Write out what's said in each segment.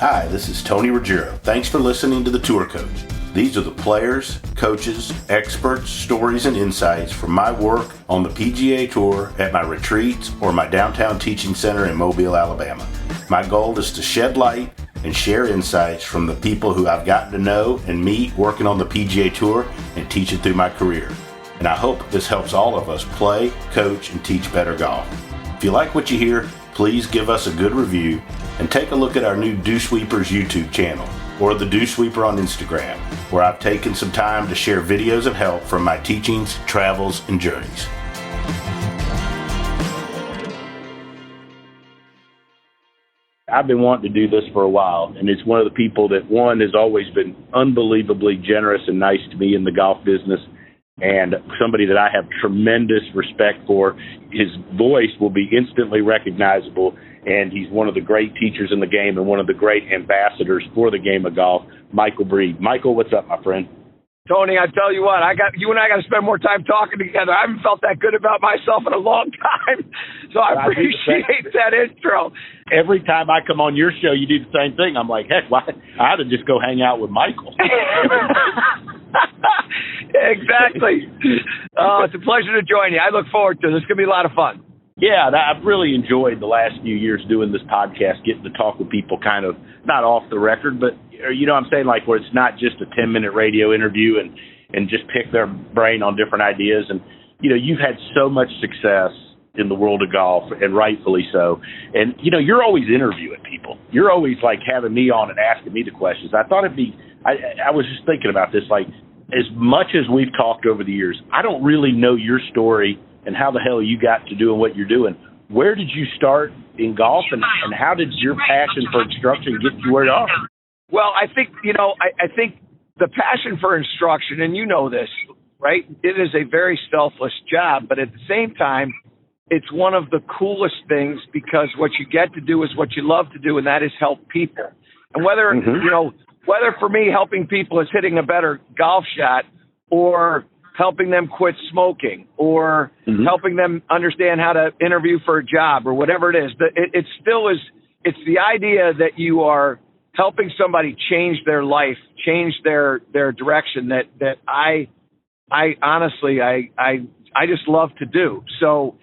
Hi, this is Tony Ruggiero. Thanks for listening to The Tour Coach. These are the players, coaches, experts, stories, and insights from my work on the PGA Tour at my retreats or my downtown teaching center in Mobile, Alabama. My goal is to shed light and share insights from the people who I've gotten to know and meet working on the PGA Tour and teach it through my career. And I hope this helps all of us play, coach, and teach better golf. If you like what you hear, please give us a good review and take a look at our new Dew Sweepers YouTube channel or the Dew Sweeper on Instagram, where I've taken some time to share videos of help from my teachings, travels, and journeys. I've been wanting to do this for a while, and it's one of the people that, one, has always been unbelievably generous and nice to me in the golf business, and somebody that I have tremendous respect for. His voice will be instantly recognizable, and he's one of the great teachers in the game and one of the great ambassadors for the game of golf, Michael Breed. Michael, what's up, my friend? Tony, I tell you what, you and I got to spend more time talking together. I haven't felt that good about myself in a long time, so I appreciate that intro. Every time I come on your show, you do the same thing. I'm like, heck, why? I ought to just go hang out with Michael. Exactly. It's a pleasure to join you. I look forward to it. This is going to be a lot of fun. Yeah, I've really enjoyed the last few years doing this podcast, getting to talk with people kind of not off the record, but, you know what I'm saying, like where it's not just a 10-minute radio interview and just pick their brain on different ideas. And, you know, you've had so much success in the world of golf, and rightfully so. And, you know, you're always interviewing people. You're always, like, having me on and asking me the questions. I thought it'd be – I was just thinking about this, like, as much as we've talked over the years, I don't really know your story and how the hell you got to doing what you're doing. Where did you start in golf, and how did your passion for instruction get you where you are? Well, I think, you know, I think the passion for instruction, and you know this, right? It is a very selfless job, but at the same time, it's one of the coolest things because what you get to do is what you love to do, and that is help people. And whether, you know, whether for me helping people is hitting a better golf shot or helping them quit smoking or helping them understand how to interview for a job or whatever it is, it still is, it's the idea that you are helping somebody change their life, change their direction that I honestly, I just love to do. So,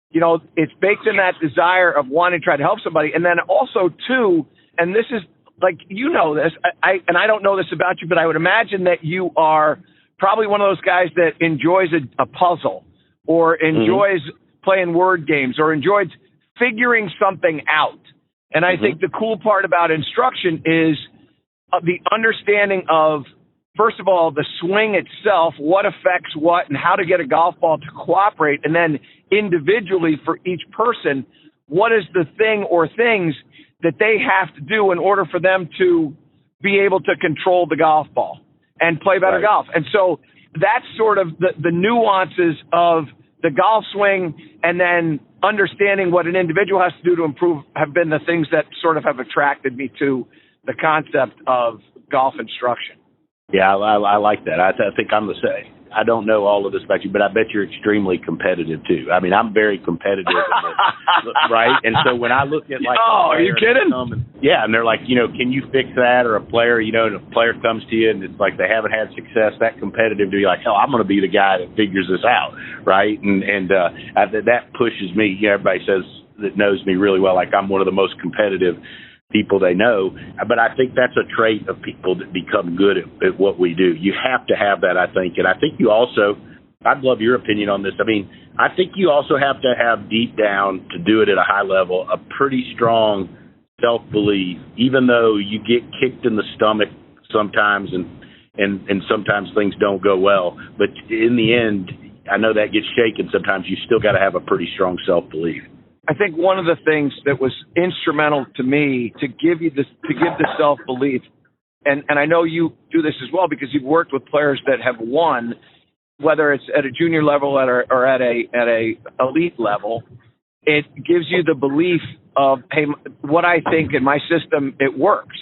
you know, it's baked in that desire of wanting to try to help somebody. And then also too, and this is like, you know this, and I don't know this about you, but I would imagine that you are probably one of those guys that enjoys a puzzle or enjoys playing word games or enjoys figuring something out. And I think the cool part about instruction is the understanding of, first of all, the swing itself, what affects what, and how to get a golf ball to cooperate. And then individually for each person, what is the thing or things that they have to do in order for them to be able to control the golf ball and play better golf. And so that's sort of the nuances of the golf swing, and then understanding what an individual has to do to improve have been the things that sort of have attracted me to the concept of golf instruction. Yeah, I like that. I think I'm the same. I don't know all of this about you, but I bet you're extremely competitive too. I mean, I'm very competitive, right? And so when I look at like, oh, are you kidding? And they're like, you know, can you fix that? Or a player, you know, and a player comes to you and it's like they haven't had success. That competitive to be like, hell, I'm going to be the guy that figures this out, right? And that pushes me. You know, everybody says that knows me really well, like I'm one of the most competitive people they know, but I think that's a trait of people that become good at what we do. You have to have that, I think, and I think you also, I'd love your opinion on this. I mean, I think you also have to have deep down to do it at a high level, a pretty strong self-belief, even though you get kicked in the stomach sometimes and sometimes things don't go well, but in the end, I know that gets shaken sometimes. You still got to have a pretty strong self-belief. I think one of the things that was instrumental to me to give the self-belief, and I know you do this as well because you've worked with players that have won, whether it's at a junior level or at a elite level, it gives you the belief of, hey, what I think in my system, it works,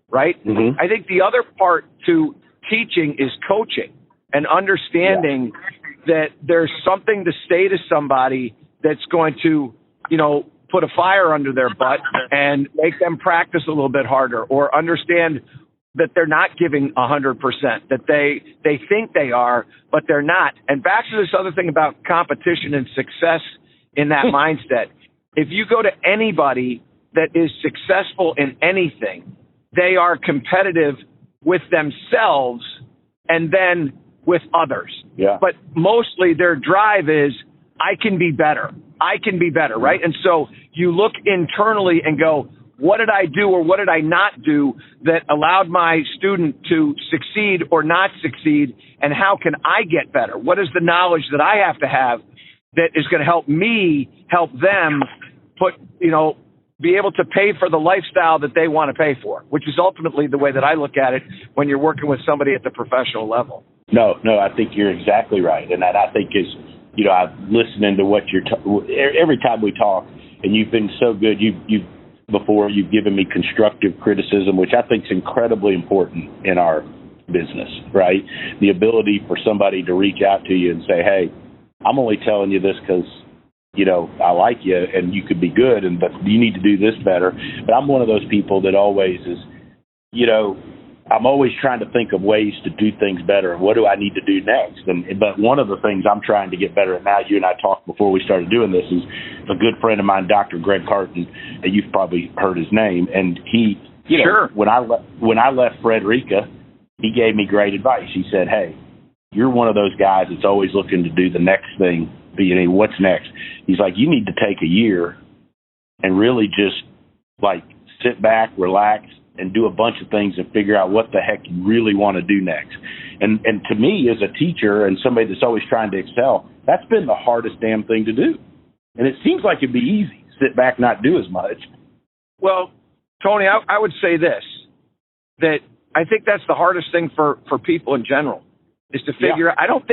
right? I think the other part to teaching is coaching and understanding that there's something to say to somebody that's going to, you know, put a fire under their butt and make them practice a little bit harder, or understand that they're not giving 100%, that they think they are, but they're not. And back to this other thing about competition and success in that mindset. If you go to anybody that is successful in anything, they are competitive with themselves and then with others. Yeah. But mostly their drive is, I can be better. I can be better, right? And so you look internally and go, what did I do or what did I not do that allowed my student to succeed or not succeed, and how can I get better? What is the knowledge that I have to have that is going to help me help them be able to pay for the lifestyle that they want to pay for, which is ultimately the way that I look at it when you're working with somebody at the professional level. No, I think you're exactly right. And that, I think, is, I'm listening to what every time we talk, and you've been so good. You've given me constructive criticism, which I think is incredibly important in our business, right? The ability for somebody to reach out to you and say, hey, I'm only telling you this because, I like you and you could be good, but you need to do this better. But I'm one of those people that always is, I'm always trying to think of ways to do things better. And what do I need to do next? But one of the things I'm trying to get better at now, you and I talked before we started doing this, is a good friend of mine, Dr. Greg Carton, and you've probably heard his name. And he, Sure. When I left Frederica, he gave me great advice. He said, hey, you're one of those guys that's always looking to do the next thing. What's next? He's like, you need to take a year and really just sit back, relax, and do a bunch of things and figure out what the heck you really want to do next. And to me, as a teacher and somebody that's always trying to excel, that's been the hardest damn thing to do. And it seems like it'd be easy, sit back, not do as much. Well, Tony, I would say this, that I think that's the hardest thing for people in general, is to figure out. I don't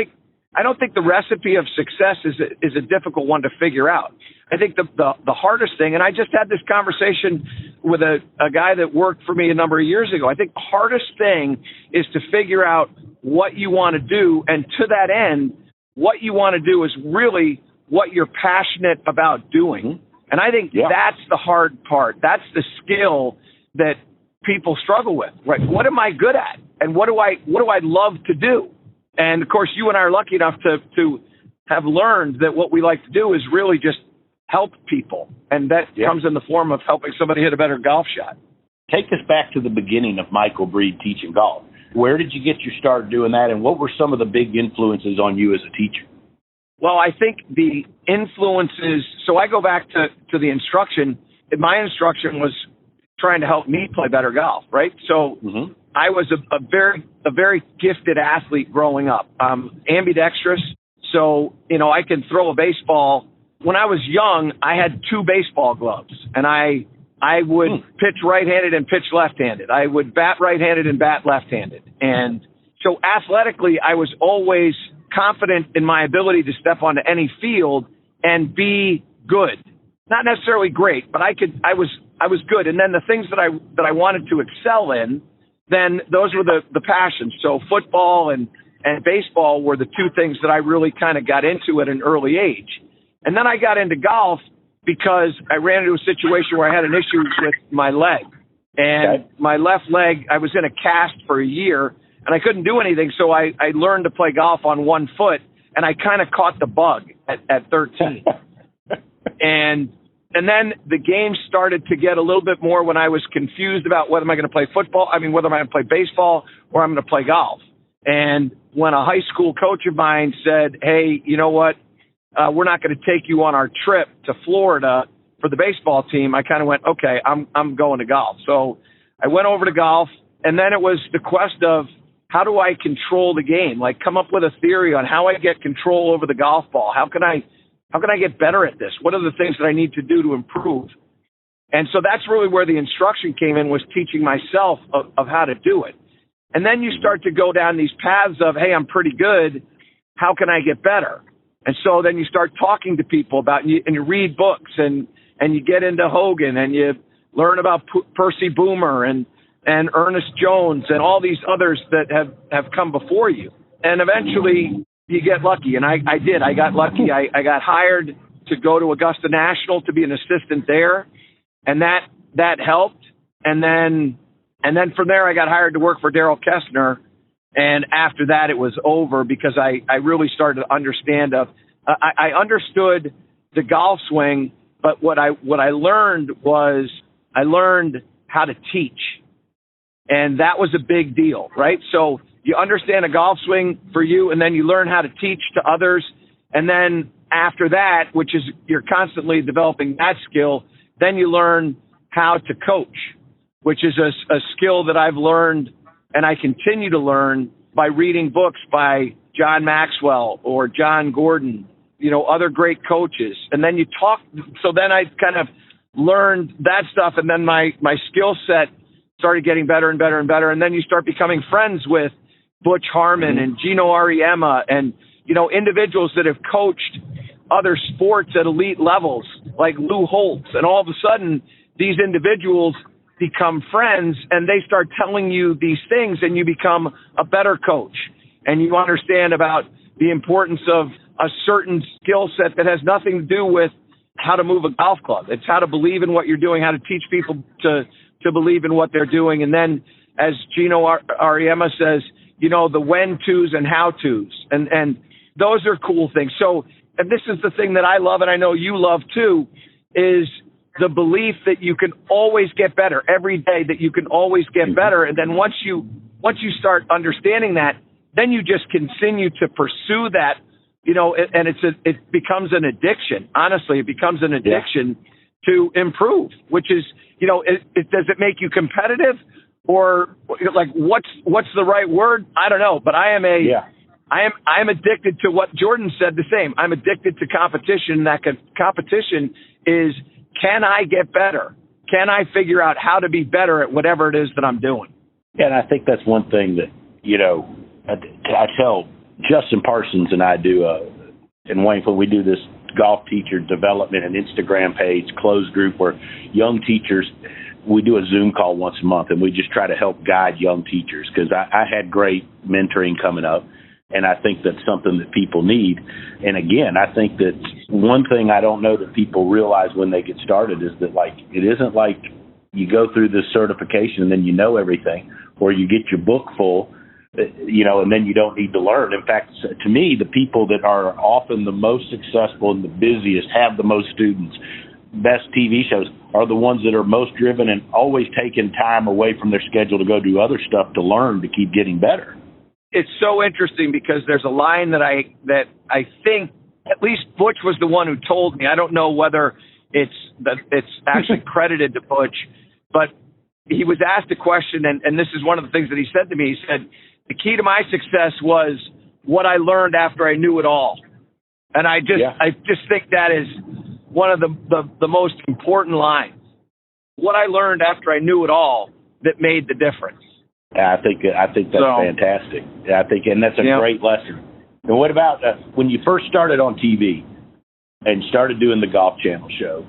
think the recipe of success is a difficult one to figure out. I think the hardest thing, and I just had this conversation with a guy that worked for me a number of years ago. I think the hardest thing is to figure out what you want to do, and to that end, what you want to do is really what you're passionate about doing. And I think that's the hard part. That's the skill that people struggle with, right? What am I good at? And what do I love to do? And of course, you and I are lucky enough to have learned that what we like to do is really just help people. And that comes in the form of helping somebody hit a better golf shot. Take us back to the beginning of Michael Breed teaching golf. Where did you get your start doing that, and what were some of the big influences on you as a teacher? Well, I think the influences, so I go back to the instruction. My instruction was trying to help me play better golf, right? So I was a very gifted athlete growing up, ambidextrous. So, I can throw a baseball. When I was young, I had 2 baseball gloves, and I would pitch right-handed and pitch left-handed. I would bat right-handed and bat left-handed. And so athletically, I was always confident in my ability to step onto any field and be good. Not necessarily great, but I was good. And then the things that I wanted to excel in, then those were the passions. So football and baseball were the 2 things that I really kind of got into at an early age. And then I got into golf because I ran into a situation where I had an issue with my leg. And my left leg, I was in a cast for a year, and I couldn't do anything. So I learned to play golf on one foot, and I kind of caught the bug at 13. And then the game started to get a little bit more when I was confused about whether am I going to play whether I'm going to play baseball or I'm going to play golf. And when a high school coach of mine said, hey, you know what, we're not going to take you on our trip to Florida for the baseball team, I kind of went, okay, I'm going to golf. So I went over to golf, and then it was the quest of how do I control the game? Come up with a theory on how I get control over the golf ball. How can I get better at this? What are the things that I need to do to improve? And so that's really where the instruction came in, was teaching myself of how to do it. And then you start to go down these paths of, hey, I'm pretty good. How can I get better? And so then you start talking to people and you read books and you get into Hogan and you learn about Percy Boomer and Ernest Jones and all these others that have come before you. And eventually you get lucky. And I did. I got lucky. I got hired to go to Augusta National to be an assistant there, and that helped. And then from there, I got hired to work for Darrell Kestner. And after that, it was over because I really started to understand I understood the golf swing, but what I learned was I learned how to teach. And that was a big deal, right? So you understand a golf swing for you, and then you learn how to teach to others. And then after that, which is you're constantly developing that skill, then you learn how to coach, which is a skill that I've learned and I continue to learn by reading books by John Maxwell or John Gordon, other great coaches. And then you talk. So then I kind of learned that stuff. And then my skill set started getting better and better and better. And then you start becoming friends with Butch Harmon and Gino Auriemma and, individuals that have coached other sports at elite levels like Lou Holtz. And all of a sudden, these individuals become friends and they start telling you these things and you become a better coach. And you understand about the importance of a certain skill set that has nothing to do with how to move a golf club. It's how to believe in what you're doing, how to teach people to believe in what they're doing. And then, as Gino Auriemma says, the when-tos and how-tos. And those are cool things. So, and this is the thing that I love, and I know you love too, is the belief that you can always get better every day, that you can always get better. And then once you start understanding that, then you just continue to pursue that, and it becomes an addiction. Honestly, it becomes an addiction to improve, which is, does it make you competitive or like what's the right word? I don't know, but I am addicted to what Jordan said the same. I'm addicted to competition. That competition is, can I get better? Can I figure out how to be better at whatever it is that I'm doing? Yeah, and I think that's one thing that, I tell Justin Parsons and I do, in Wayne, we do this golf teacher development and Instagram page, closed group where young teachers, we do a Zoom call once a month, and we just try to help guide young teachers because I had great mentoring coming up. And I think that's something that people need. And again, I think that one thing I don't know that people realize when they get started is that, it isn't like you go through this certification and then you know everything, or you get your book full, and then you don't need to learn. In fact, to me, the people that are often the most successful and the busiest, have the most students, best TV shows, are the ones that are most driven and always taking time away from their schedule to go do other stuff to learn to keep getting better. It's so interesting because there's a line that I think at least Butch was the one who told me. I don't know whether it's actually credited to Butch, but he was asked a question, and this is one of the things that he said to me. He said, the key to my success was what I learned after I knew it all. And I just think that is one of the most important lines. What I learned after I knew it all that made the difference. Yeah, I think that's fantastic. Yeah, and that's a great lesson. And what about when you first started on TV and started doing the Golf Channel show?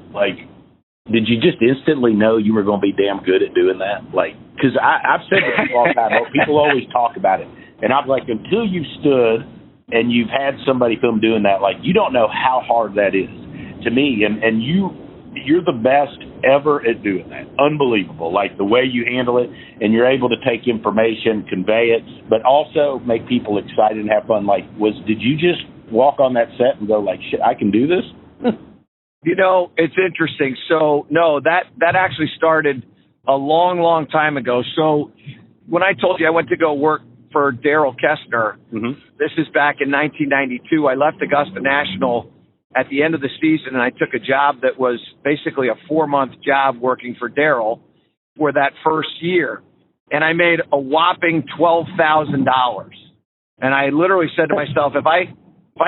Did you just instantly know you were going to be damn good at doing that? Because I've said to people all the time, people always talk about it, and I'm like, until you've stood and you've had somebody film doing that, you don't know how hard that is to me, and you're the best ever at doing that. Unbelievable. The way you handle it, and you're able to take information, convey it, but also make people excited and have fun. Did you just walk on that set and go shit, I can do this? It's interesting. So no, that actually started a long, long time ago. So when I told you I went to go work for Darrell Kestner, this is back in 1992, I left Augusta National at the end of the season, and I took a job that was basically a 4-month job working for Darrell for that first year. And I made a whopping $12,000. And I literally said to myself, if I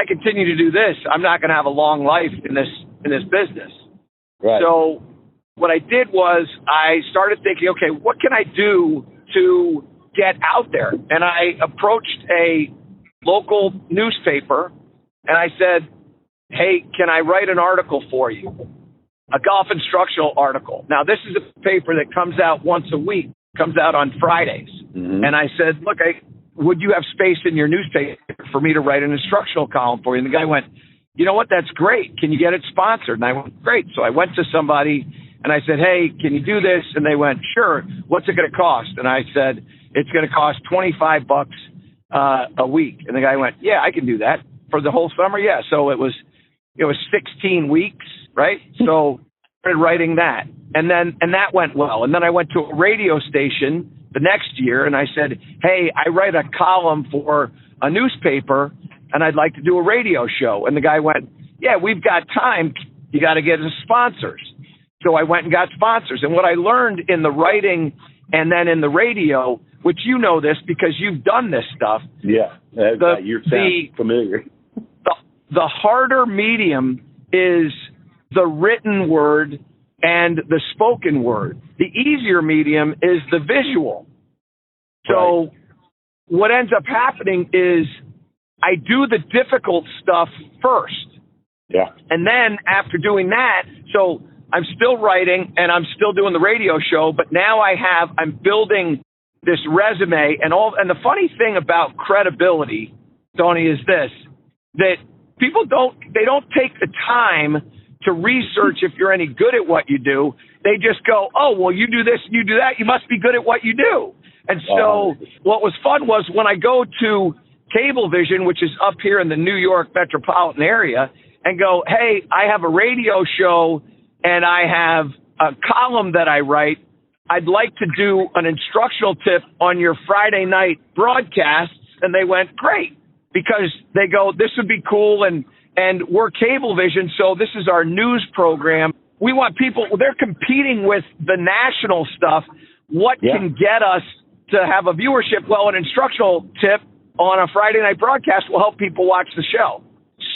continue to do this, I'm not going to have a long life in this business. Right. So what I did was I started thinking, okay, what can I do to get out there? And I approached a local newspaper and I said, hey, can I write an article for you? A golf instructional article. Now, this is a paper that comes out once a week, comes out on Fridays. And I said, look, would you have space in your newspaper for me to write an instructional column for you? And the guy went, you know what? That's great. Can you get it sponsored? And I went, great. So I went to somebody and I said, hey, can you do this? And they went, sure. What's it going to cost? And I said, it's going to cost $25 a week. And the guy went, yeah, I can do that for the whole summer. Yeah. So it was 16 weeks, right? So I started writing that. And that went well. And then I went to a radio station the next year and I said, hey, I write a column for a newspaper and I'd like to do a radio show. And the guy went, yeah, we've got time. You got to get us sponsors. So I went and got sponsors. And what I learned in the writing and then in the radio, which you know this because you've done this stuff. Yeah, you sound familiar. The harder medium is the written word and the spoken word. The easier medium is the visual. So what ends up happening is I do the difficult stuff first. Yeah. And then after doing that, so I'm still writing and I'm still doing the radio show, but now I'm building this resume and the funny thing about credibility, Tony, is this, that people don't take the time to research if you're any good at what you do. They just go, oh, well, you do this, you do that, you must be good at what you do. And so what was fun was when I go to Cablevision, which is up here in the New York metropolitan area, and go, hey, I have a radio show and I have a column that I write. I'd like to do an instructional tip on your Friday night broadcasts. And they went, great, because they go, this would be cool. And we're Cablevision, so this is our news program. We want people, they're competing with the national stuff. What can get us to have a viewership? Well, an instructional tip on a Friday night broadcast will help people watch the show.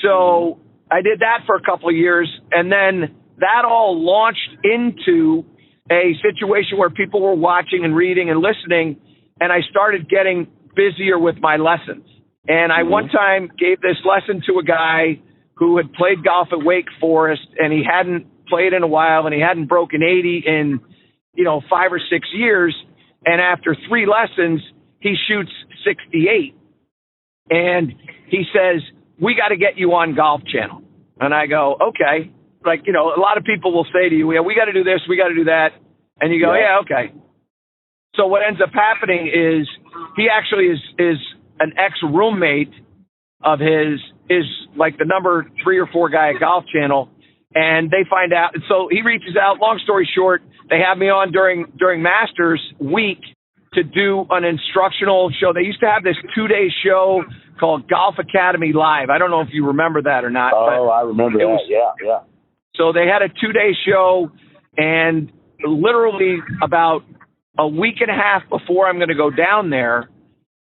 So I did that for a couple of years, and then that all launched into a situation where people were watching and reading and listening, and I started getting busier with my lessons. And I one time gave this lesson to a guy who had played golf at Wake Forest, and he hadn't played in a while, and he hadn't broken 80 in, 5 or 6 years. And after 3 lessons, he shoots 68. And he says, we got to get you on Golf Channel. And I go, okay. Like, a lot of people will say to you, yeah, we got to do this, we got to do that. And you go, yeah, okay. So what ends up happening is he actually is an ex-roommate of his, is like the number 3 or 4 guy at Golf Channel. And they find out. And so he reaches out. Long story short, they have me on during Masters week to do an instructional show. They used to have this 2-day show called Golf Academy Live. I don't know if you remember that or not. Oh, I remember that. Yeah. So they had a 2-day show, and literally about a week and a half before I'm going to go down there,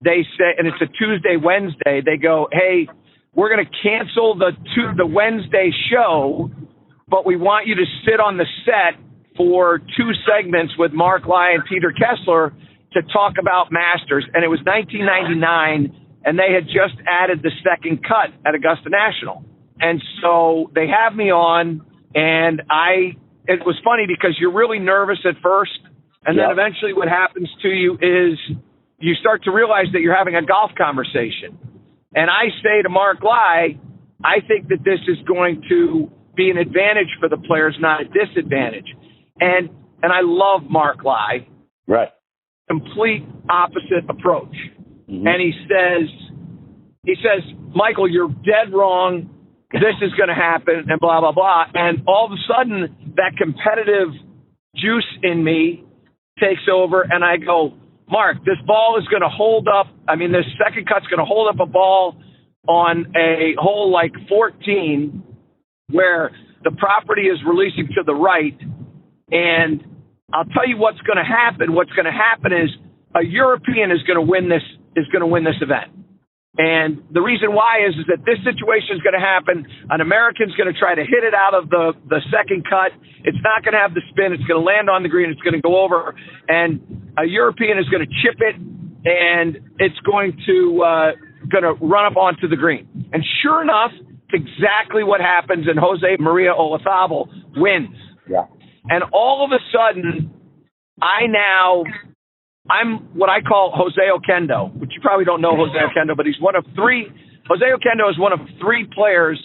they say, and it's a Tuesday, Wednesday, they go, hey, we're going to cancel the Wednesday show, but we want you to sit on the set for 2 segments with Mark Lai and Peter Kessler to talk about Masters. And it was 1999, and they had just added the second cut at Augusta National. And so they have me on, and it was funny because you're really nervous at first, and then eventually what happens to you is you start to realize that you're having a golf conversation. And I say to Mark Lai, I think that this is going to be an advantage for the players, not a disadvantage. And I love Mark Lai. Right. Complete opposite approach. And he says, Michael, you're dead wrong. This is going to happen, and blah, blah, blah. And all of a sudden, that competitive juice in me takes over, and I go, Mark, this ball is going to hold up. I mean, this second cut's going to hold up a ball on a hole like 14 where the property is releasing to the right. And I'll tell you what's going to happen. What's going to happen is a European is going to win this event. And the reason why is that this situation is going to happen. An American's going to try to hit it out of the second cut. It's not going to have the spin. It's going to land on the green. It's going to go over. And a European is going to chip it, and it's going to run up onto the green. And sure enough, it's exactly what happens, and Jose Maria Olazabal wins. Yeah. And all of a sudden, I'm what I call Jose Oquendo, which you probably don't know Jose Oquendo, but he's one of 3. Jose Oquendo is one of 3 players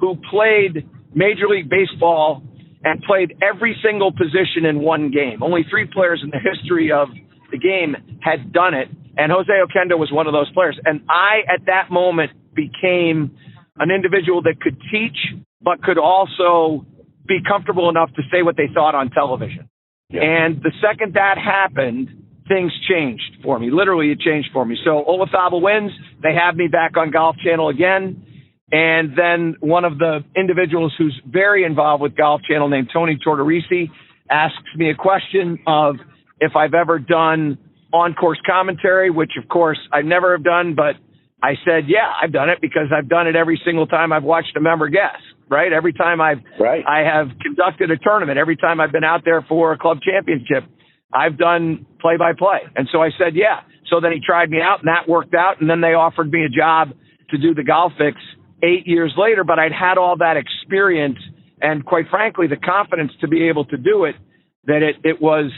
who played Major League Baseball and played every single position in one game. Only 3 players in the history of the game had done it, and Jose Oquendo was one of those players. And I, at that moment, became an individual that could teach, but could also be comfortable enough to say what they thought on television. Yeah. And the second that happened, things changed for me. Literally, it changed for me. So Olazabal wins. They have me back on Golf Channel again. And then one of the individuals who's very involved with Golf Channel named Tony Ruggiero asks me a question of if I've ever done on-course commentary, which, of course, I never have done. But I said, yeah, I've done it because I've done it every single time I've watched a member guest, right? Every time I have conducted a tournament, every time I've been out there for a club championship, I've done play-by-play. And so I said, yeah. So then he tried me out, and that worked out. And then they offered me a job to do the Golf Fix 8 years later. But I'd had all that experience and, quite frankly, the confidence to be able to do it, that it was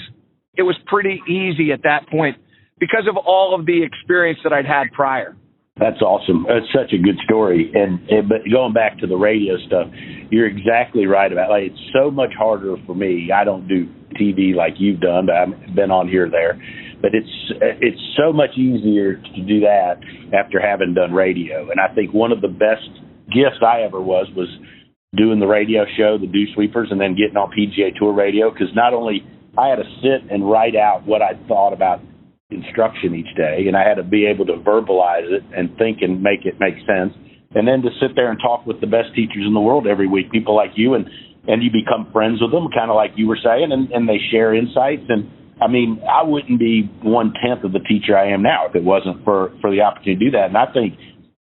pretty easy at that point because of all of the experience that I'd had prior. That's awesome. That's such a good story. But going back to the radio stuff, you're exactly right about it. It's so much harder for me. I don't do TV like you've done, but I've been on here or there. But it's so much easier to do that after having done radio. And I think one of the best gifts I ever was doing the radio show, the Dew Sweepers, and then getting on PGA Tour radio, because not only I had to sit and write out what I thought about instruction each day, and I had to be able to verbalize it and think and make it make sense, and then to sit there and talk with the best teachers in the world every week, people like you, and you become friends with them, kind of like you were saying, and they share insights. And I mean, I wouldn't be 1/10 of the teacher I am now if it wasn't for the opportunity to do that. And I think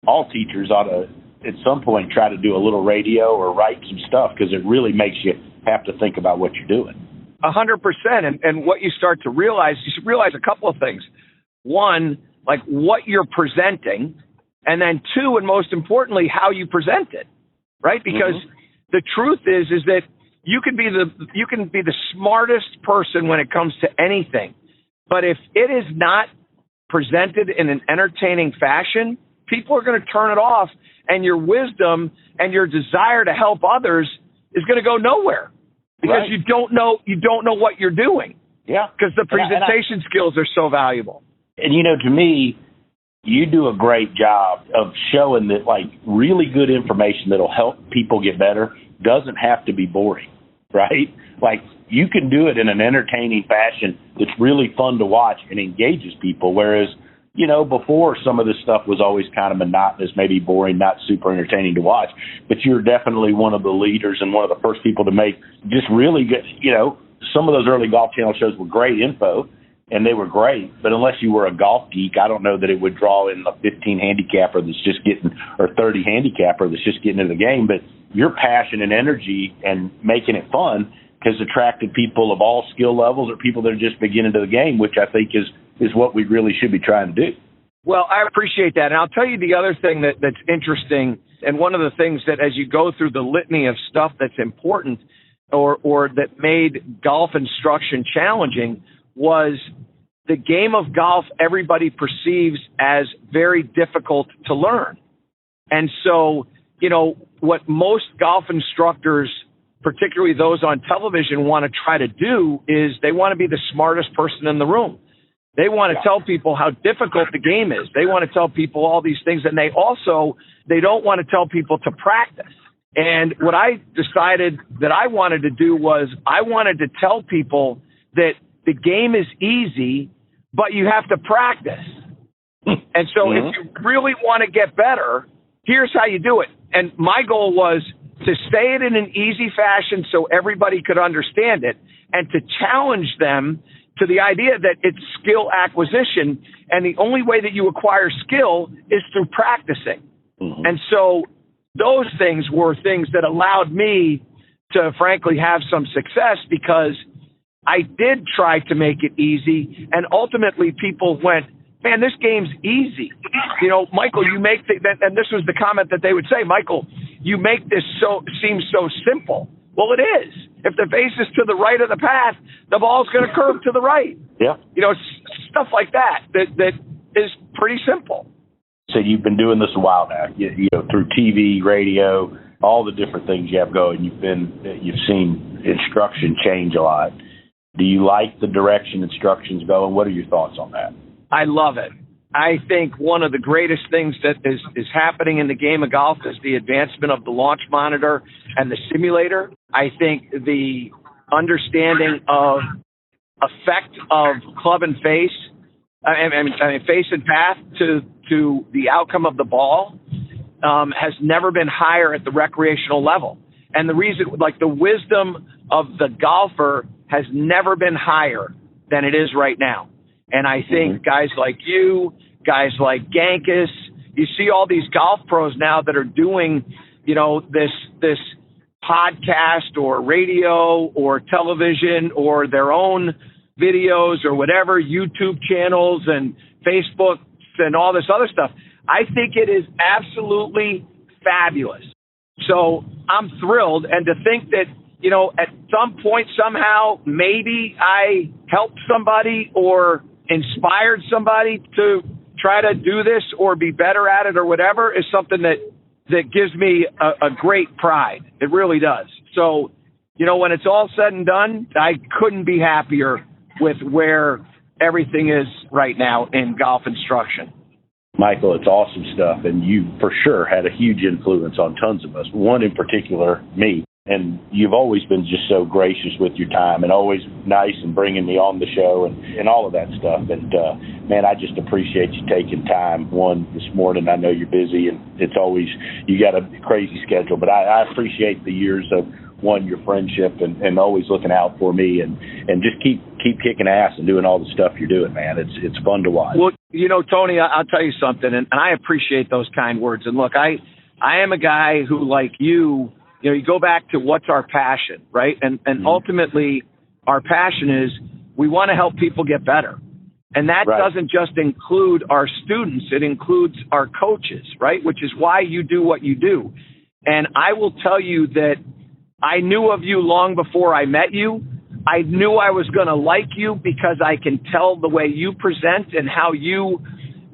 all teachers ought to at some point try to do a little radio or write some stuff, because it really makes you have to think about what you're doing. 100%. And what you start to realize, you should realize a couple of things. One, like what you're presenting, and then 2, and most importantly, how you present it, right? Because the truth is that you can be the smartest person when it comes to anything, but if it is not presented in an entertaining fashion, people are going to turn it off, and your wisdom and your desire to help others is going to go nowhere. Because you don't know what you're doing. Yeah. Because the presentation skills are so valuable. And, to me, you do a great job of showing that, like, really good information that'll help people get better doesn't have to be boring, right? Like, you can do it in an entertaining fashion that's really fun to watch and engages people, whereas, before some of this stuff was always kind of monotonous, maybe boring, not super entertaining to watch. But you're definitely one of the leaders and one of the first people to make just really good, some of those early Golf Channel shows were great info, and they were great. But unless you were a golf geek, I don't know that it would draw in the 15 handicapper that's just getting, or 30 handicapper that's just getting into the game. But your passion and energy and making it fun has attracted people of all skill levels or people that are just beginning to the game, which I think is what we really should be trying to do. Well, I appreciate that. And I'll tell you the other thing that's interesting, and one of the things that as you go through the litany of stuff that's important or that made golf instruction challenging was the game of golf everybody perceives as very difficult to learn. And so, what most golf instructors, particularly those on television, want to try to do is they want to be the smartest person in the room. They want to tell people how difficult the game is. They want to tell people all these things, and they don't want to tell people to practice. And what I decided that I wanted to do was I wanted to tell people that the game is easy, but you have to practice. And so if you really want to get better, here's how you do it. And my goal was to say it in an easy fashion so everybody could understand it, and to challenge them to the idea that it's skill acquisition, and the only way that you acquire skill is through practicing. And so those things were things that allowed me to, frankly, have some success, because I did try to make it easy, and ultimately people went, man, this game's easy. Michael, you make and this was the comment that they would say, Michael, you make this seem so simple. Well, it is. If the face is to the right of the path, the ball's going to curve to the right. Yeah. Stuff like that is pretty simple. So you've been doing this a while now, through TV, radio, all the different things you have going. You've seen instruction change a lot. Do you like the direction instruction's going? What are your thoughts on that? I love it. I think one of the greatest things that is happening in the game of golf is the advancement of the launch monitor and the simulator. I think the understanding of effect of club and face, face and path to the outcome of the ball has never been higher at the recreational level. And the reason, like the wisdom of the golfer has never been higher than it is right now. And I think guys like you, guys like Gankus, you see all these golf pros now that are doing, this podcast or radio or television or their own videos or whatever, YouTube channels and Facebook and all this other stuff. I think it is absolutely fabulous. So I'm thrilled. And to think that, at some point, somehow, maybe I helped somebody or inspired somebody to try to do this or be better at it or whatever is something that gives me a great pride. It really does. So, when it's all said and done, I couldn't be happier with where everything is right now in golf instruction. Michael, it's awesome stuff, and you for sure had a huge influence on tons of us, one in particular, me. And you've always been just so gracious with your time and always nice and bringing me on the show and all of that stuff. And, man, I just appreciate you taking time. One, this morning, I know you're busy, and it's always, you got a crazy schedule. But I appreciate the years of, one, your friendship and always looking out for me and just keep kicking ass and doing all the stuff you're doing, man. It's fun to watch. Well, Tony, I'll tell you something, and I appreciate those kind words. And look, I am a guy who, like you go back to what's our passion, right? And ultimately, our passion is we want to help people get better. And that doesn't just include our students. It includes our coaches, right? Which is why you do what you do. And I will tell you that I knew of you long before I met you. I knew I was going to like you because I can tell the way you present and how you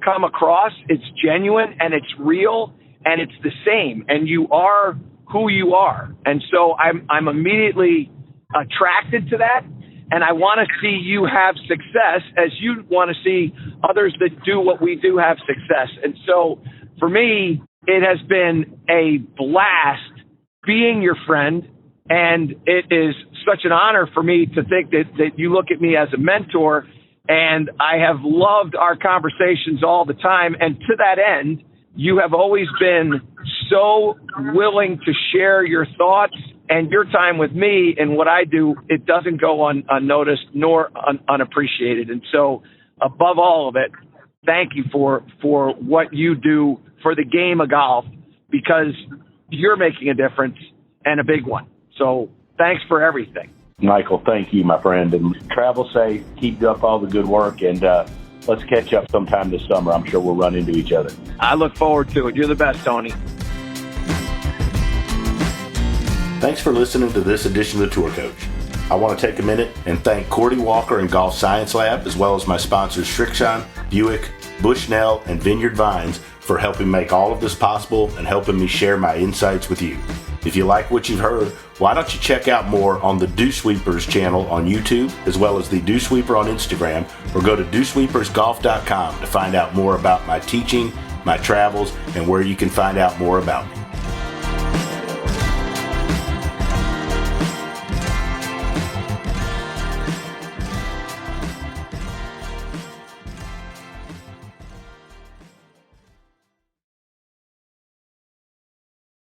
come across. It's genuine and it's real and it's the same. And you are who you are. And so I'm immediately attracted to that. And I want to see you have success as you want to see others that do what we do have success. And so for me, it has been a blast being your friend. And it is such an honor for me to think that you look at me as a mentor. And I have loved our conversations all the time. And to that end, you have always been so willing to share your thoughts and your time with me and what I do. It doesn't go unnoticed nor unappreciated. And so above all of it, thank you for what you do for the game of golf, because you're making a difference and a big one. So thanks for everything. Michael, thank you, my friend. And travel safe, keep up all the good work, and let's catch up sometime this summer. I'm sure we'll run into each other. I look forward to it. You're the best, Tony. Thanks for listening to this edition of the Tour Coach. I want to take a minute and thank Cordy Walker and Golf Science Lab, as well as my sponsors Srixon, Buick, Bushnell, and Vineyard Vines for helping make all of this possible and helping me share my insights with you. If you like what you've heard, why don't you check out more on the Dew Sweepers channel on YouTube, as well as the Dew Sweeper on Instagram, or go to dewsweepersgolf.com to find out more about my teaching, my travels, and where you can find out more about me.